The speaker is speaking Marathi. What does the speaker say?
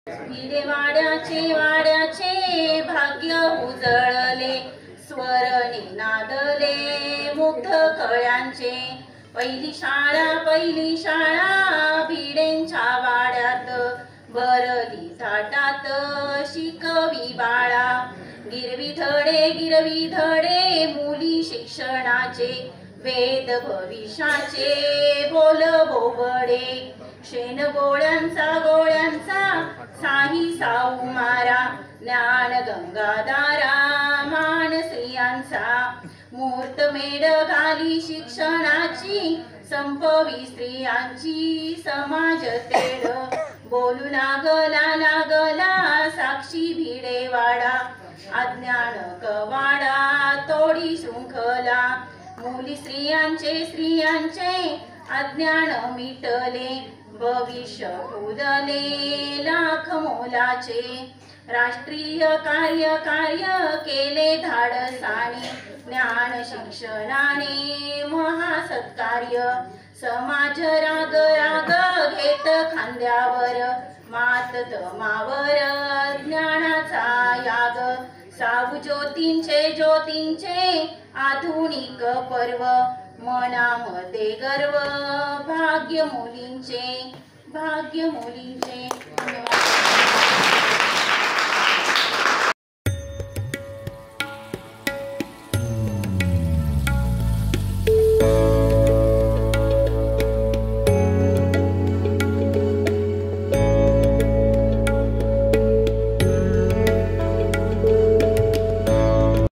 भिडे वाड्याचे भाग्य उजळले, स्वर निनादले मुग्ध कळ्यांचे। पहिली शाळा भिडेंच्या वाड्यात, भरली थाटात शिकवी बाळा। गिरवी धडे मुली शिक्षणाचे, वेद भविष्याचे बोल बोबडे। शेण गोळ्यांचा साही साऊ मारा, ज्ञान गंगाधारा मान स्त्रियांचा। मुहूर्तमेढ घाली शिक्षणाची, संपवी स्त्रियांची समाज तेढ। बोलू लागला साक्षी भिडेवाडा, अज्ञान कवाडा तोडी शृंखला। मुली स्त्रियांचे अज्ञान मिटले, भविष्य उदले लाख मोलाचे। राष्ट्रीय कार्य केले धाडसाने, ज्ञान शिक्षणाने महासत्कार्य। समाज राग घेत खांद्यावर, मात दमावर ज्ञानाचा याग। साऊ ज्योतींचे आधुनिक पर्व, मनामध्ये गर्व भाग्य मुलींचे।